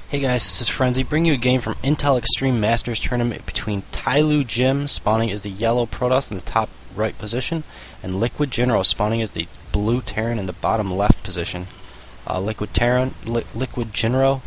Hey guys, this is Frenzy, bringing you a game from Intel Extreme Masters Tournament between Tyloojim, spawning as the yellow Protoss in the top right position, and Liquidjinro, spawning as the blue Terran in the bottom left position. Liquidjinro,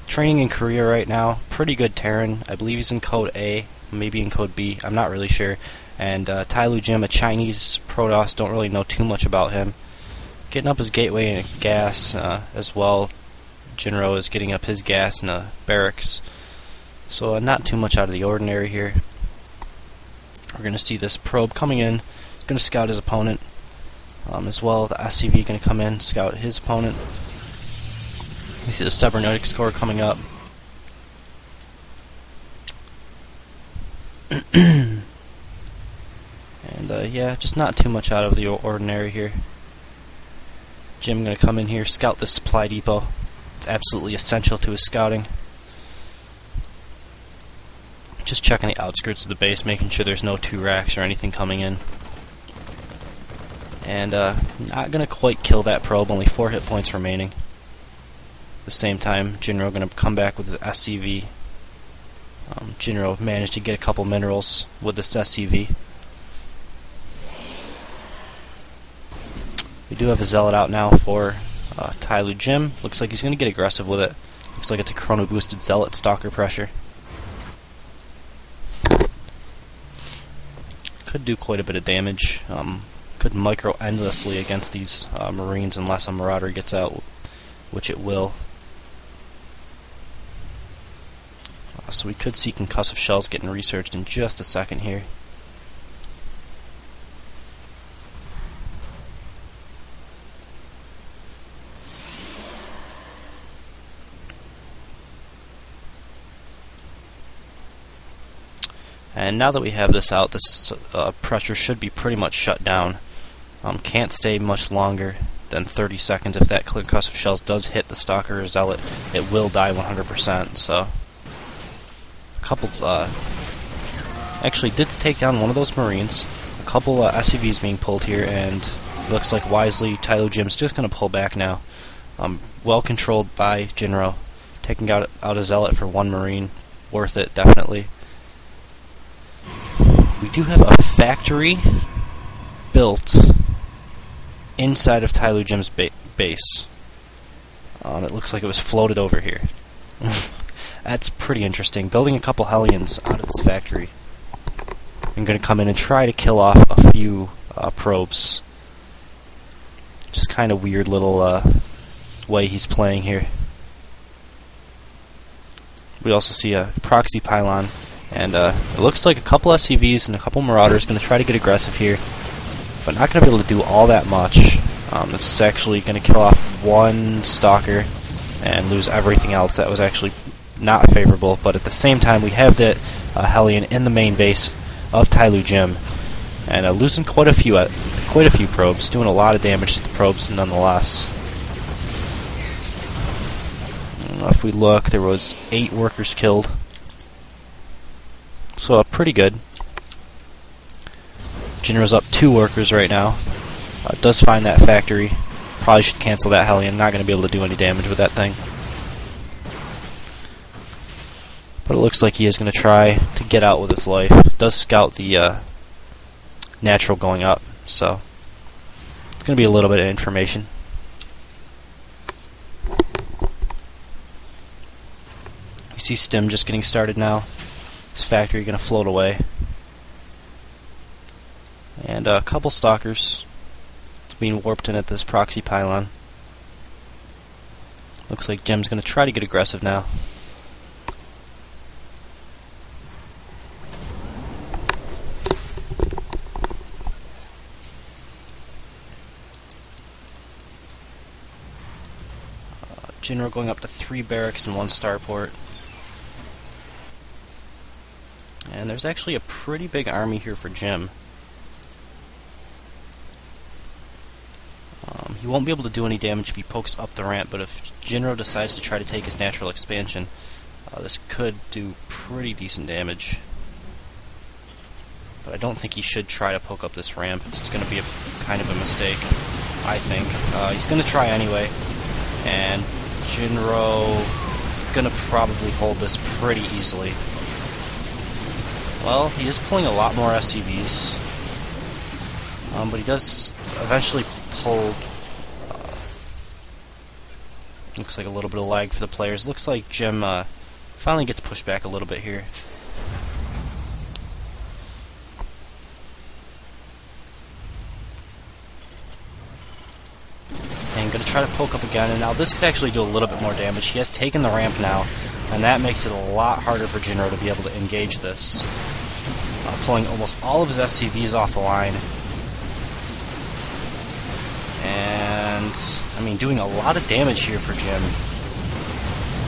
training in Korea right now, pretty good Terran. I believe he's in Code A, maybe in Code B, I'm not really sure. And Tyloojim, a Chinese Protoss, don't really know too much about him. Getting up his gateway and gas as well. Jinro is getting up his gas in a barracks. So not too much out of the ordinary here. We're going to see this probe coming in. He's going to scout his opponent. As well, the SCV going to come in, scout his opponent. You see the cybernetic score coming up. And yeah, just not too much out of the ordinary here. Jim going to come in here, scout this supply depot. It's absolutely essential to his scouting. Just checking the outskirts of the base, making sure there's no 2 racks or anything coming in. And not going to quite kill that probe, only 4 hit points remaining. At the same time, Jinro going to come back with his SCV. Jinro managed to get a couple minerals with this SCV. We do have a Zealot out now for Tyloojim. Looks like he's going to get aggressive with it. Looks like it's a chrono boosted Zealot stalker pressure. Could do quite a bit of damage. Could micro endlessly against these Marines unless a Marauder gets out, which it will. So we could see concussive shells getting researched in just a second here. And now that we have this out, this pressure should be pretty much shut down. Can't stay much longer than 30 seconds. If that concussive shells does hit the Stalker or Zealot, it will die 100%. So, a couple actually did take down one of those Marines. A couple SCVs being pulled here, and it looks like wisely Tyloojim's just going to pull back now. Well controlled by Jinro, taking out a Zealot for 1 Marine. Worth it, definitely. We do have a factory built inside of Tyloojim's base. It looks like it was floated over here. That's pretty interesting. Building a couple Hellions out of this factory. I'm going to come in and try to kill off a few probes. Just kind of weird little way he's playing here. We also see a proxy pylon. And it looks like a couple SCVs and a couple Marauders going to try to get aggressive here, but not going to be able to do all that much. This is actually going to kill off 1 Stalker and lose everything else. That was actually not favorable, but at the same time we have that Hellion in the main base of Tyloojim, and losing quite a few probes, doing a lot of damage to the probes nonetheless. If we look, there was 8 workers killed. So pretty good. Jinro's up 2 workers right now. Does find that factory. Probably should cancel that Hellion. Not going to be able to do any damage with that thing. But it looks like he is going to try to get out with his life. Does scout the natural going up. So it's going to be a little bit of information. You see Stim just getting started now. This factory going to float away. And a couple Stalkers being warped in at this proxy pylon. Looks like Jim's going to try to get aggressive now. Jinro going up to 3 barracks and 1 starport. And there's actually a pretty big army here for Jim. He won't be able to do any damage if he pokes up the ramp, but if Jinro decides to try to take his natural expansion, this could do pretty decent damage. But I don't think he should try to poke up this ramp. It's going to be a kind of a mistake, I think. He's going to try anyway. And Jinro gonna probably hold this pretty easily. Well, he is pulling a lot more SCVs, but he does eventually pull. Looks like a little bit of lag for the players. Looks like Jim finally gets pushed back a little bit here. And going to try to poke up again, and now this could actually do a little bit more damage. He has taken the ramp now, and that makes it a lot harder for Jinro to be able to engage this. Pulling almost all of his SCVs off the line. And, I mean, doing a lot of damage here for Jim.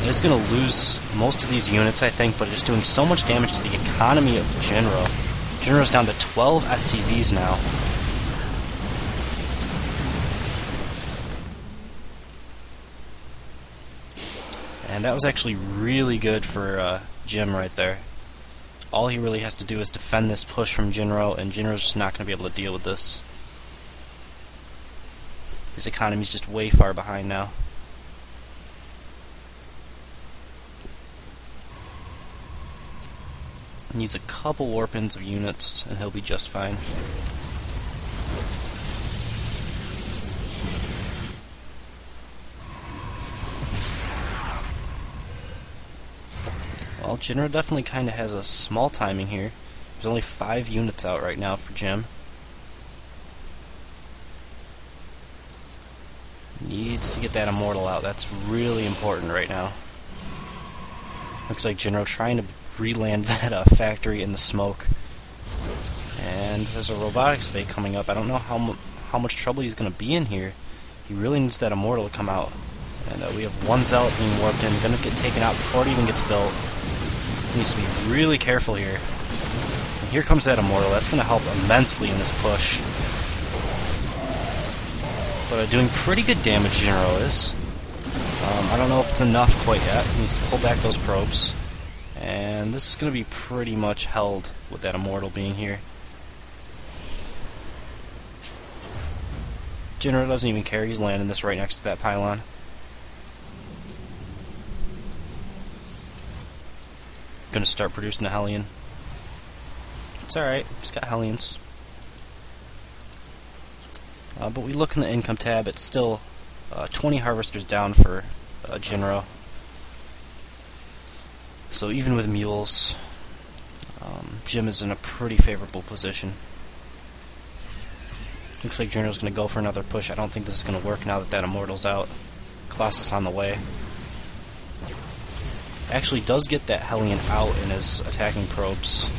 He's going to lose most of these units, I think, but just doing so much damage to the economy of Jinro. Jinro's down to 12 SCVs now. And that was actually really good for Jim right there. All he really has to do is defend this push from Jinro, and Jinro's just not going to be able to deal with this. His economy's just way far behind now. He needs a couple warp-ins of units, and he'll be just fine. Well, Jinro definitely kind of has a small timing here. There's only 5 units out right now for Jim. Needs to get that Immortal out. That's really important right now. Looks like Jinro trying to re-land that factory in the smoke. And there's a robotics bay coming up. I don't know how much trouble he's going to be in here. He really needs that Immortal to come out. And we have one Zealot being warped in, going to get taken out before it even gets built. He needs to be really careful here. And here comes that Immortal. That's going to help immensely in this push. But doing pretty good damage, Jinro is. I don't know if it's enough quite yet. He needs to pull back those probes. And this is going to be pretty much held with that Immortal being here. Jinro doesn't even care. He's landing this right next to that pylon. Going to start producing the Hellion. It's alright. He's got Hellions. But we look in the income tab, it's still 20 harvesters down for Jinro. So even with mules, Jim is in a pretty favorable position. Looks like Jinro's going to go for another push. I don't think this is going to work now that that Immortal's out. Colossus on the way. Actually does get that Hellion out in his attacking probes.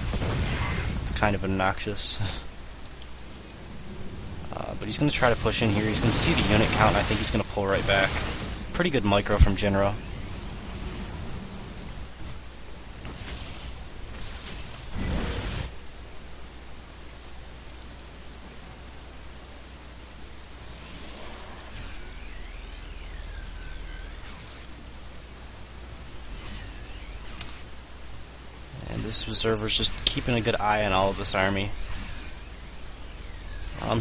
It's kind of obnoxious. But he's going to try to push in here. He's going to see the unit count, and I think he's going to pull right back. Pretty good micro from Jinro. And this observer's just keeping a good eye on all of this army.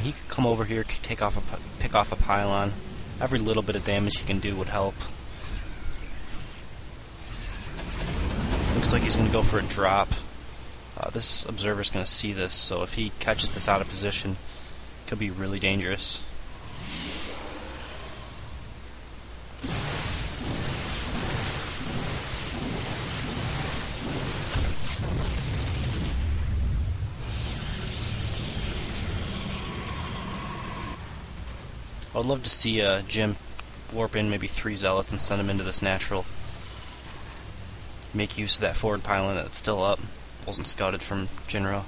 He could come over here, pick off a pylon. Every little bit of damage he can do would help. Looks like he's going to go for a drop. This observer's going to see this, so if he catches this out of position, it could be really dangerous. I would love to see Jim warp in maybe 3 Zealots and send them into this natural. Make use of that forward pylon that's still up. Wasn't scouted from Jinro.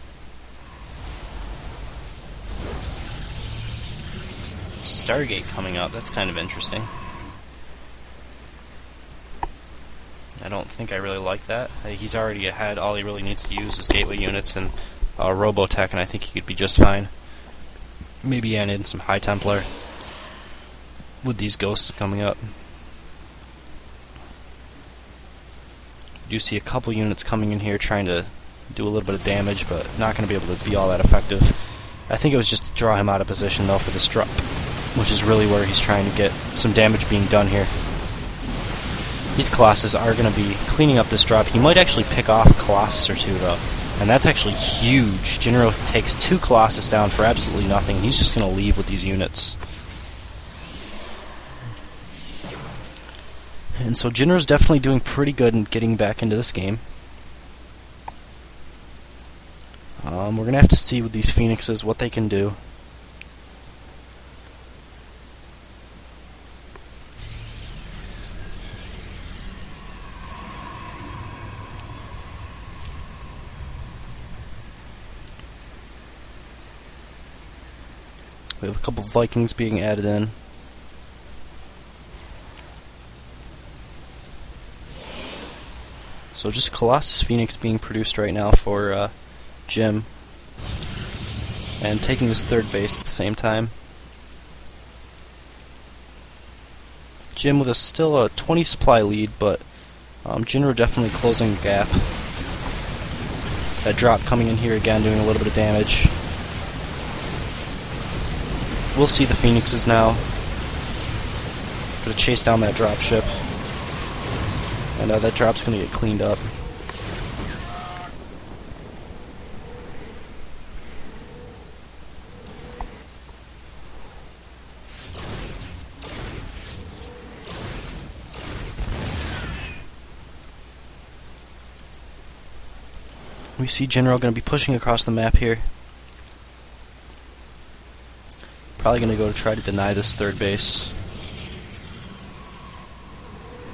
Stargate coming up. That's kind of interesting. I don't think I really like that. He's already ahead. All he really needs to use is gateway units and Robotech, and I think he could be just fine. Maybe add in some High Templar with these ghosts coming up. Do see a couple units coming in here trying to do a little bit of damage, but not going to be able to be all that effective. I think it was just to draw him out of position though for this drop. which is really where he's trying to get some damage being done here. These Colossus are going to be cleaning up this drop. He might actually pick off a Colossus or two, though. And that's actually huge. Jinro takes 2 Colossus down for absolutely nothing. He's just going to leave with these units. And so Jinro's definitely doing pretty good in getting back into this game. We're going to have to see with these Phoenixes what they can do. We have a couple Vikings being added in. So just Colossus Phoenix being produced right now for Jim. And taking his 3rd base at the same time. Jim with still a 20 supply lead, but Jinro definitely closing the gap. That drop coming in here again, doing a little bit of damage. We'll see the Phoenixes now. Gonna chase down that drop ship. And that drop's gonna get cleaned up. We see Jinro gonna be pushing across the map here. Probably going to go to try to deny this 3rd base.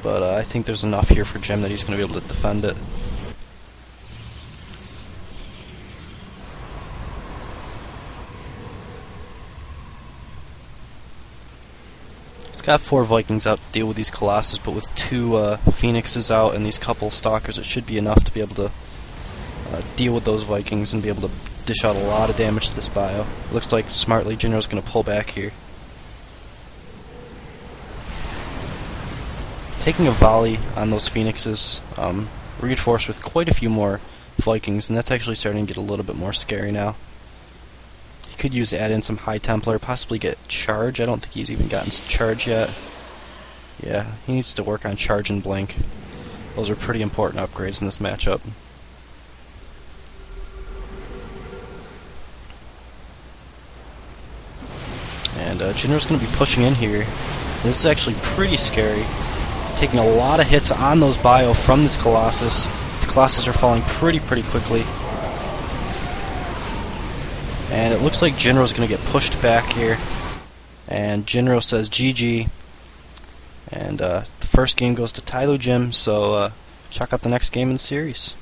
But I think there's enough here for Jim that he's going to be able to defend it. He's got 4 Vikings out to deal with these Colossus, but with 2 Phoenixes out and these couple Stalkers, it should be enough to be able to deal with those Vikings and be able to dish out a lot of damage to this bio. Looks like smartly Jinro's going to pull back here. Taking a volley on those Phoenixes, reinforced with quite a few more Vikings, and that's actually starting to get a little bit more scary now. He could use to add in some High Templar, possibly get Charge. I don't think he's even gotten Charge yet. Yeah, he needs to work on Charge and Blink. Those are pretty important upgrades in this matchup. And Jinro's going to be pushing in here. This is actually pretty scary. Taking a lot of hits on those bio from this Colossus. The Colossus are falling pretty quickly. And it looks like Jinro's going to get pushed back here. And Jinro says GG. And the first game goes to Tyloojim, so check out the next game in the series.